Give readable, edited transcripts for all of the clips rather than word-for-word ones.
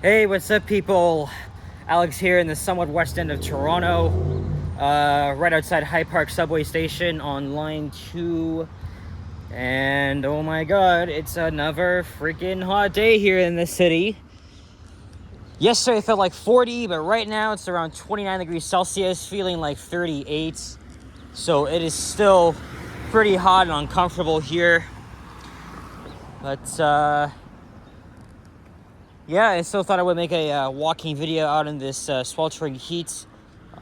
Hey, what's up, people? Alex here in the somewhat west end of Toronto, right outside High Park subway station on line 2. And oh my god, it's another freaking hot day here in the city. Yesterday it felt like 40, but right now it's around 29 degrees Celsius, feeling like 38. So it is still pretty hot and uncomfortable here. But yeah, I still thought I would make a walking video out in this sweltering heat.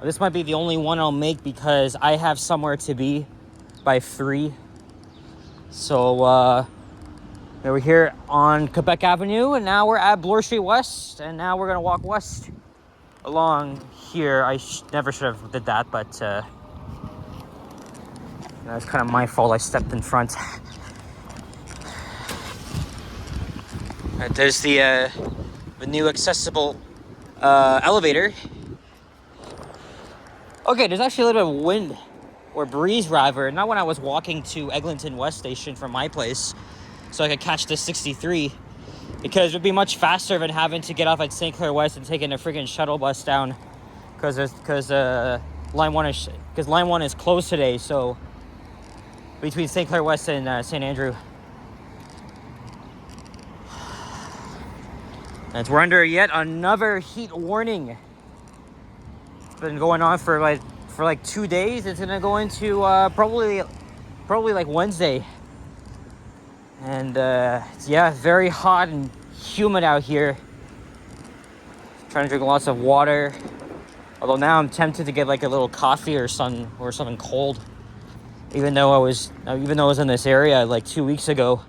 This might be the only one I'll make because I have somewhere to be by 3. So we're here on Quebec Avenue, and now we're at Bloor Street West, and now we're gonna walk west along here. I never should have did that, but that's kind of my fault. I stepped in front. There's the new accessible elevator. Okay, there's actually a little bit of wind, or breeze rather, not when I was walking to Eglinton West Station from my place, so I could catch the 63, because it would be much faster than having to get off at St. Clair West and taking a freaking shuttle bus down, because line 1 is closed today, so between St. Clair West and St. Andrew. And we're under yet another heat warning. It's been going on for like 2 days. It's gonna go into probably like Wednesday. And yeah, very hot and humid out here. Trying to drink lots of water. Although now I'm tempted to get like a little coffee or something cold. Even though I was in this area like 2 weeks ago.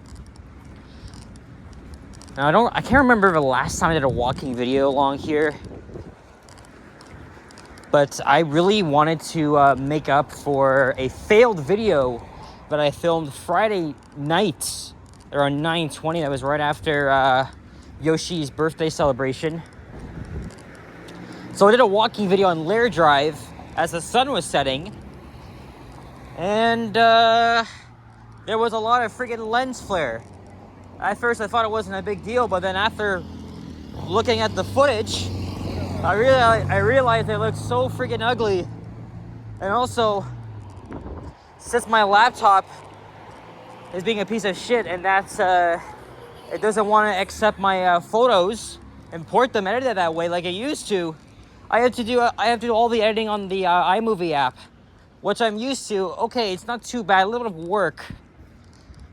Now, I can't remember the last time I did a walking video along here, but I really wanted to make up for a failed video that I filmed Friday night around 9:20. That was right after Yoshi's birthday celebration. So I did a walking video on Lair Drive as the sun was setting, and there was a lot of freaking lens flare. At first, I thought it wasn't a big deal, but then after looking at the footage, I realized it looked so freaking ugly. And also, since my laptop is being a piece of shit, and that's it doesn't want to accept my photos, import them, edit it that way like it used to. I have to do all the editing on the iMovie app, which I'm used to. Okay, it's not too bad, a little bit of work.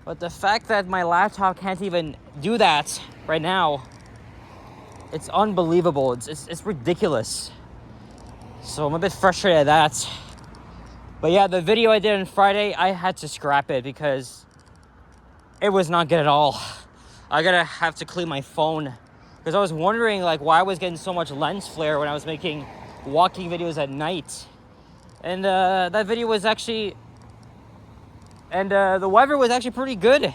But the fact that my laptop can't even do that right now, it's unbelievable. It's ridiculous. So I'm a bit frustrated at that. But yeah, the video I did on Friday, I had to scrap it because it was not good at all. I have to clean my phone because I was wondering like why I was getting so much lens flare when I was making walking videos at night. And that video was actually... And the weather was actually pretty good.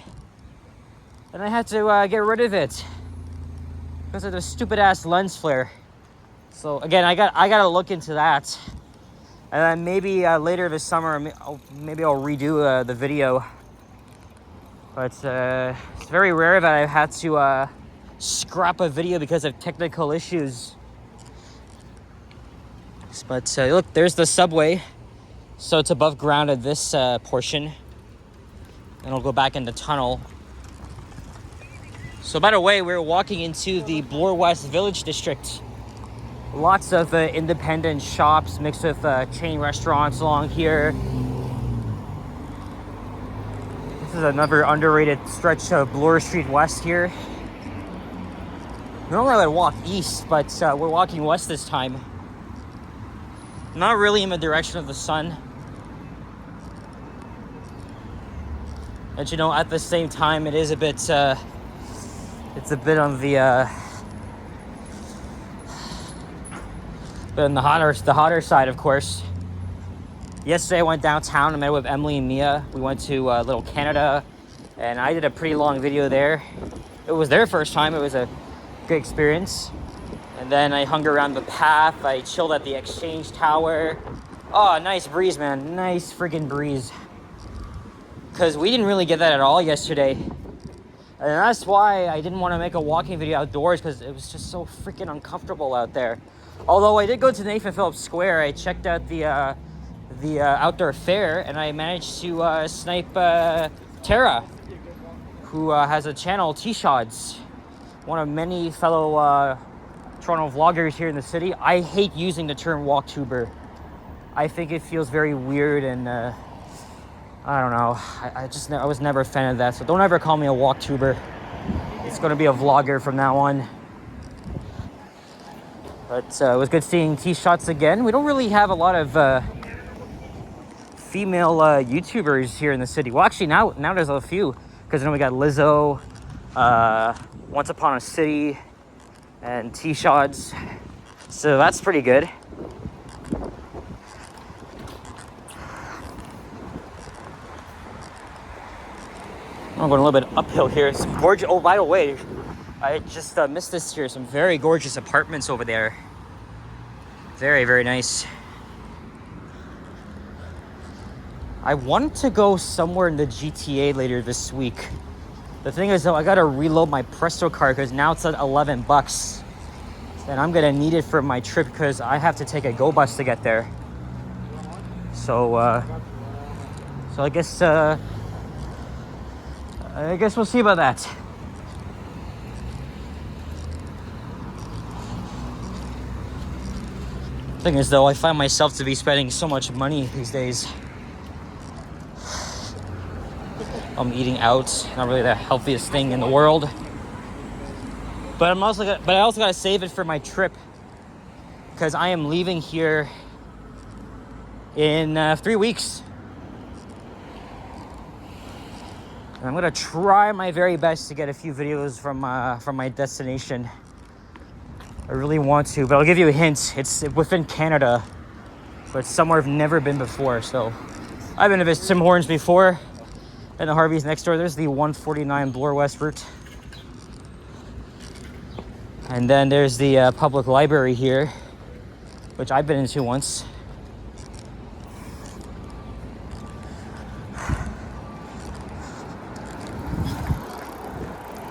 And I had to get rid of it because of the stupid ass lens flare. So again, I gotta look into that. And then maybe later this summer, maybe I'll redo the video. But it's very rare that I've had to scrap a video because of technical issues. But look, there's the subway. So it's above ground at this portion. And I'll go back in the tunnel. So by the way, we're walking into the Bloor West Village District. Lots of independent shops mixed with chain restaurants along here. This is another underrated stretch of Bloor Street West here. Normally I would walk east, but we're walking west this time. Not really in the direction of the sun. But at the same time, it is a bit, it's a bit on the, but on the hotter side, of course. Yesterday I went downtown and met with Emily and Mia. We went to Little Canada, and I did a pretty long video there. It was their first time. It was a good experience. And then I hung around the path. I chilled at the Exchange Tower. Oh, nice breeze, man. Nice freaking breeze. Because we didn't really get that at all yesterday. And that's why I didn't want to make a walking video outdoors, because it was just so freaking uncomfortable out there. Although I did go to Nathan Phillips Square, I checked out the outdoor fair, and I managed to snipe Tara, who has a channel, T-Shods, one of many fellow Toronto vloggers here in the city. I hate using the term walktuber. I think it feels very weird, and I don't know. I was never a fan of that, so don't ever call me a walktuber. It's going to be a vlogger from now on. But it was good seeing T-Shots again. We don't really have a lot of female YouTubers here in the city. Well, actually, now there's a few, because we got Lizzo, Once Upon a City, and T-Shots. So that's pretty good. I'm going a little bit uphill here. Some gorgeous. Oh, by the way, I just missed this here. Some very gorgeous apartments over there. Very, very nice. I want to go somewhere in the GTA later this week. The thing is, though, I gotta reload my Presto card because now it's at $11, and I'm gonna need it for my trip because I have to take a Go bus to get there. So I guess we'll see about that. Thing is, though, I find myself to be spending so much money these days. I'm eating out, not really the healthiest thing in the world. But I also gotta save it for my trip, because I am leaving here in 3 weeks. And I'm gonna try my very best to get a few videos from my destination. I really want to, but I'll give you a hint. It's within Canada, but somewhere I've never been before. So I've been to visit Tim Hortons before, and the Harvey's next door. There's the 149 Bloor West route. And then there's the public library here, which I've been into once.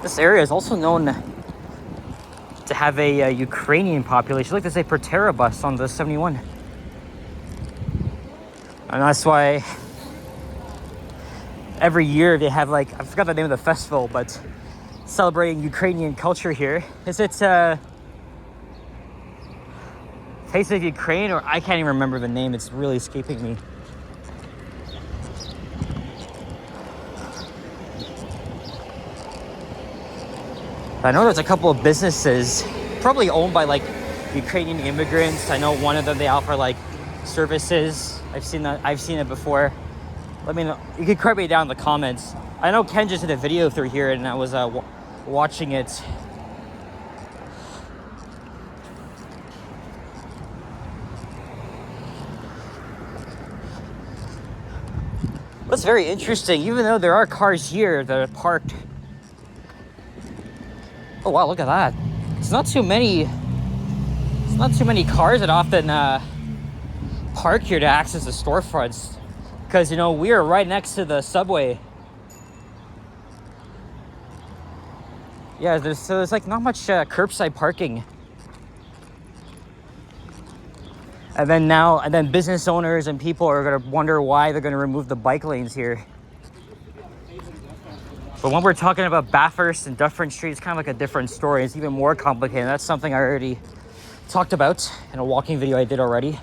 This area is also known to have a Ukrainian population. Like they say per terabus on the 71. And that's why every year they have, like, I forgot the name of the festival, but celebrating Ukrainian culture here. Is it Taste of Ukraine, or I can't even remember the name. It's really escaping me. I know there's a couple of businesses probably owned by like Ukrainian immigrants. I know one of them, they offer like services. I've seen it before. Let me know. You can correct me down in the comments. I know Ken just did a video through here, and I was watching it. What's very interesting, even though there are cars here that are parked. Oh wow, look at that. It's not too many cars that often park here to access the storefronts, because we are right next to the subway. Yeah, there's like not much curbside parking. And then business owners and people are gonna wonder why they're gonna remove the bike lanes here. But when we're talking about Bathurst and Dufferin Street, it's kind of like a different story. It's even more complicated. That's something I already talked about in a walking video I did already.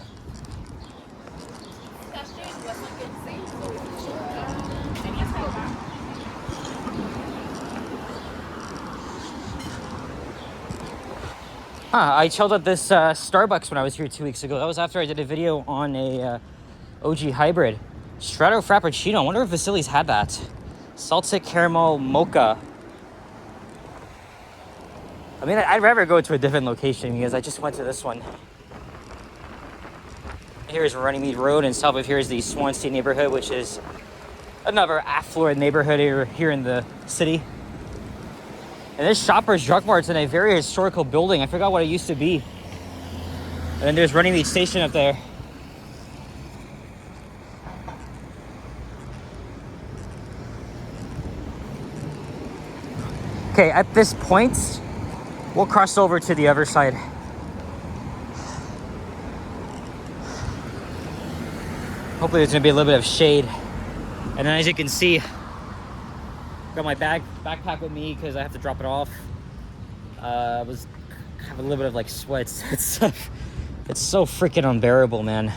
I chilled at this Starbucks when I was here 2 weeks ago. That was after I did a video on a OG hybrid. Strato Frappuccino. I wonder if Vasili's had that. Salted caramel mocha. I mean, I'd rather go to a different location because I just went to this one. Here's Runnymede Road, and south of here is the Swansea neighborhood, which is another affluent neighborhood here in the city. And this Shoppers Drug Mart's in a very historical building. I forgot what it used to be. And then there's Runnymede Station up there. Okay, at this point, we'll cross over to the other side. Hopefully there's gonna be a little bit of shade. And then as you can see, got my backpack with me because I have to drop it off. I have a little bit of like sweats. It's so freaking unbearable, man.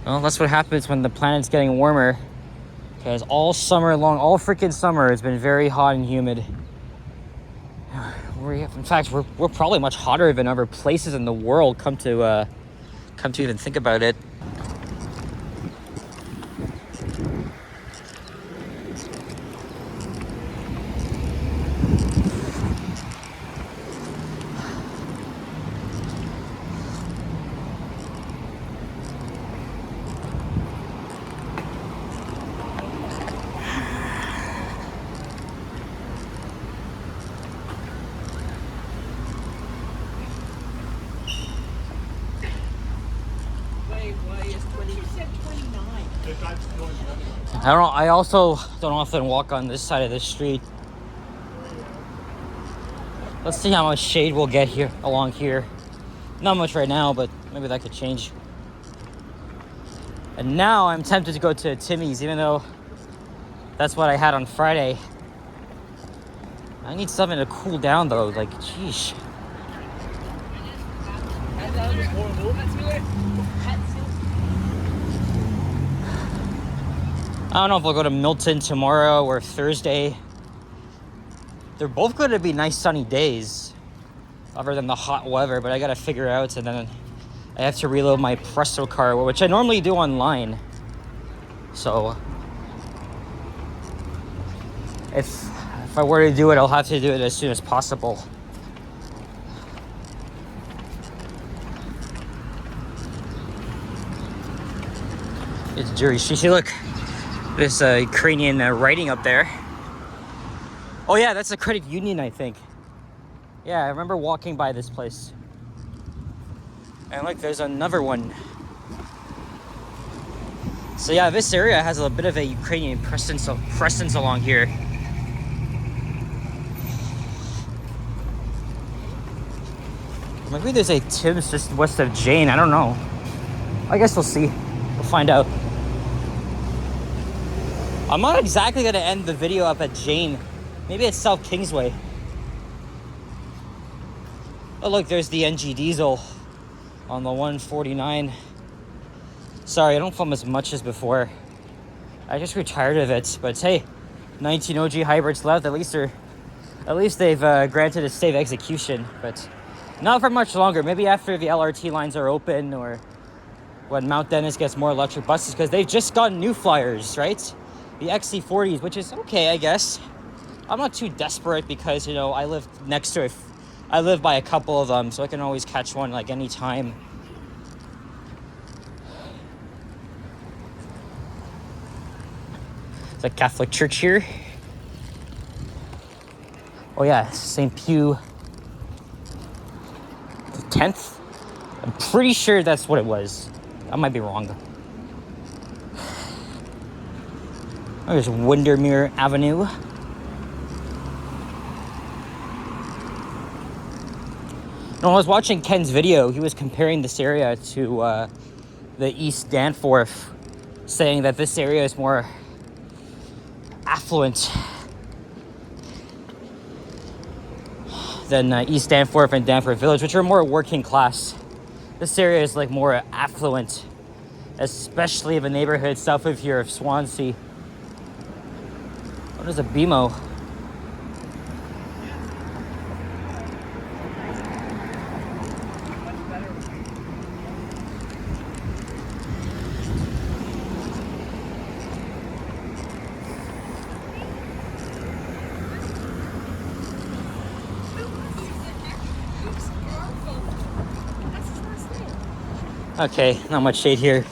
Well, that's what happens when the planet's getting warmer. Because all summer long, all freaking summer, it's been very hot and humid. In fact, we're probably much hotter than other places in the world. Come to even think about it. I also don't often walk on this side of the street. Let's see how much shade we'll get here along here. Not much right now, but maybe that could change. And now I'm tempted to go to Timmy's, even though that's what I had on Friday. I need something to cool down though, like, sheesh. I don't know if we'll go to Milton tomorrow or Thursday. They're both going to be nice sunny days, other than the hot weather, but I got to figure out, and then I have to reload my Presto car, which I normally do online. So if I were to do it, I'll have to do it as soon as possible. It's Jerry Shishi, look. This Ukrainian writing up there. Oh yeah, that's a credit union, I think. Yeah, I remember walking by this place. And look, there's another one. So yeah, this area has a bit of a Ukrainian presence along here. Maybe there's a Tim's just west of Jane, I don't know. I guess we'll see. We'll find out. I'm not exactly gonna end the video up at Jane. Maybe it's South Kingsway. Oh look, there's the NG Diesel on the 149. Sorry, I don't film as much as before. I just retired of it, but hey, 19 OG hybrids left. At least they've granted a safe execution, but not for much longer. Maybe after the LRT lines are open, or when Mount Dennis gets more electric buses, because they've just gotten new flyers, right? The XC40s, which is okay, I guess. I'm not too desperate because, you know, I live next to I live by a couple of them, so I can always catch one like any time. It's a Catholic church here. Oh yeah, St. Pew the 10th. I'm pretty sure that's what it was. I might be wrong. There's Windermere Avenue. No, I was watching Ken's video. He was comparing this area to the East Danforth, saying that this area is more affluent than East Danforth and Danforth Village, which are more working class. This area is like more affluent, especially the neighborhood south of here of Swansea. What is a BMO? Okay, not much shade here.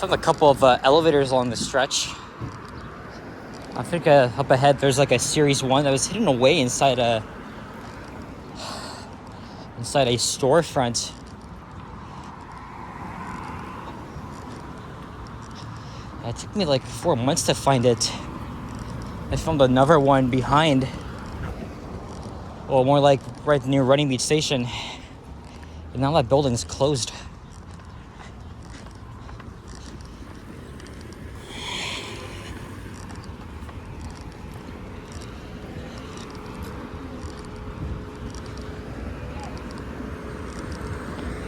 found a couple of elevators along the stretch. I think up ahead there's like a Series 1 that was hidden away inside a storefront. It took me like 4 months to find it. I found another one behind. Well, more like right near Running Beach Station. And now that building's closed.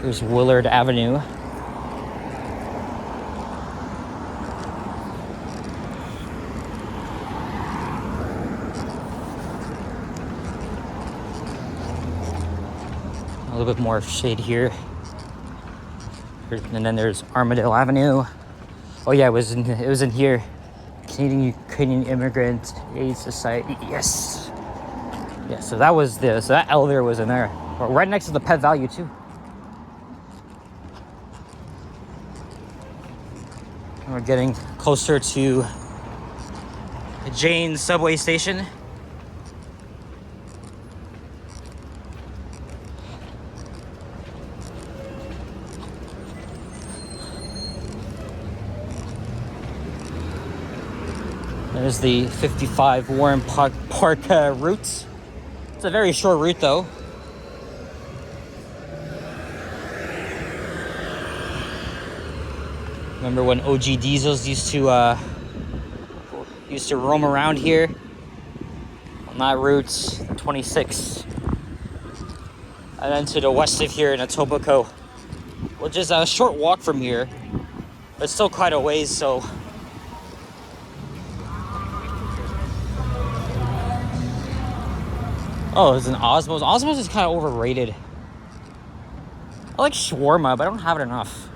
Here's Willard Avenue. A little bit more shade here. And then there's Armadale Avenue. Oh yeah, it was in here. Canadian Ukrainian Immigrant Aid Society. Yes. Yeah, so that elevator was in there. Right next to the Pet Value too. And we're getting closer to the Jane subway station. There's the 55 Warren Park route. It's a very short route though. Remember when OG Diesels used to roam around here on that route, 26, and then to the west of here in Etobicoke, which is a short walk from here, but still quite a ways. So. Oh, there's an Osmos. Osmos is kind of overrated. I like shawarma, but I don't have it enough.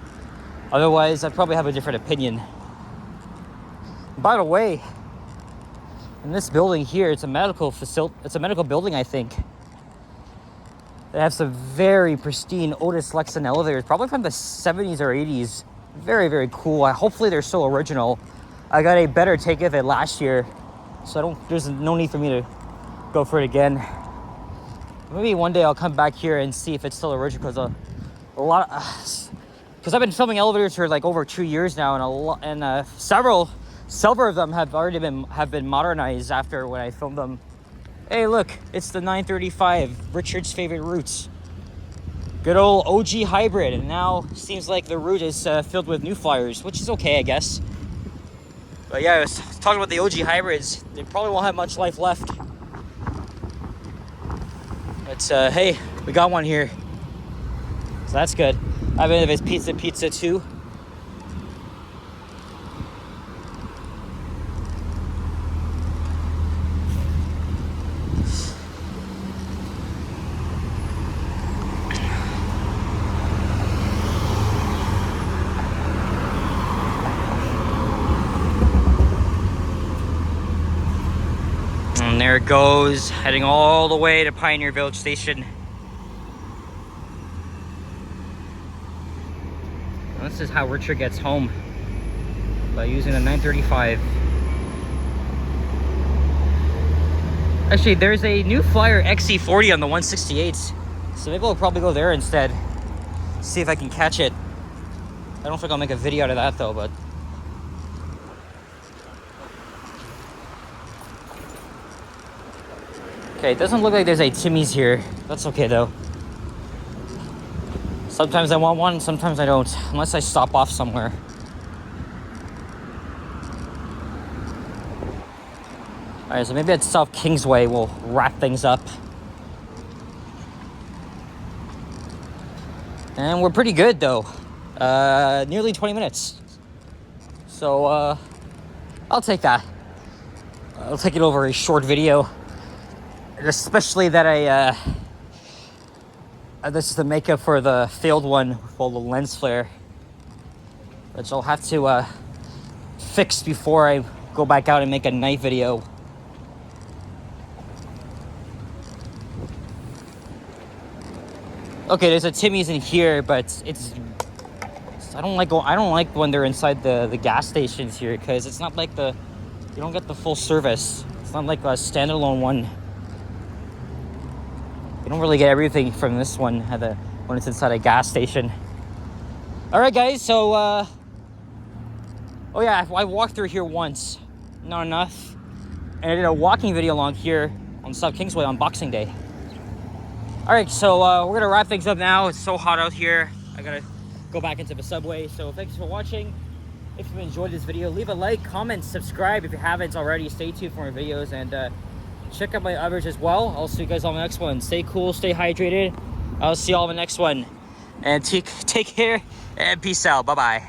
Otherwise, I'd probably have a different opinion. By the way, in this building here, it's a medical facility. It's a medical building, I think. They have some very pristine Otis Lexan elevators, probably from the 70s or 80s. Very, very cool. Hopefully, they're still original. I got a better take of it last year, so there's no need for me to go for it again. Maybe one day I'll come back here and see if it's still original, because because I've been filming elevators for like over 2 years now, and several of them have already been modernized after when I filmed them. Hey, look, it's the 935, Richard's favorite routes. Good old OG hybrid, and now seems like the route is filled with new flyers, which is okay, I guess. But yeah, I was talking about the OG hybrids. They probably won't have much life left. But hey, we got one here, so that's good. I mean, if it's pizza too. And there it goes, heading all the way to Pioneer Village Station. This is how Richard gets home, by using a 935. Actually, there's a new Flyer XC40 on the 168, so maybe I'll probably go there instead. See if I can catch it. I don't think I'll make a video out of that though, but... Okay, it doesn't look like there's a Timmy's here. That's okay though. Sometimes I want one, sometimes I don't, unless I stop off somewhere. Alright, so maybe at South Kingsway we'll wrap things up. And we're pretty good though. Nearly 20 minutes. So, I'll take that. I'll take it over a short video. Especially that this is the makeup for the failed one with all the lens flare, which I'll have to fix before I go back out and make a night video. Okay, there's a Timmy's in here, but it's I don't like when they're inside the gas stations here, because it's not like you don't get the full service. It's not like a standalone one. You don't really get everything from this one when it's inside a gas station. All right, guys. So, oh yeah, I walked through here once, not enough, and I did a walking video along here on South Kingsway on Boxing Day. All right, so we're gonna wrap things up now. It's so hot out here. I gotta go back into the subway. So thanks for watching. If you enjoyed this video, leave a like, comment, subscribe if you haven't already. Stay tuned for more videos, and check out my others as well. I'll see you guys on the next one. Stay cool, stay hydrated. I'll see you all in the next one. And take care and peace out. Bye-bye.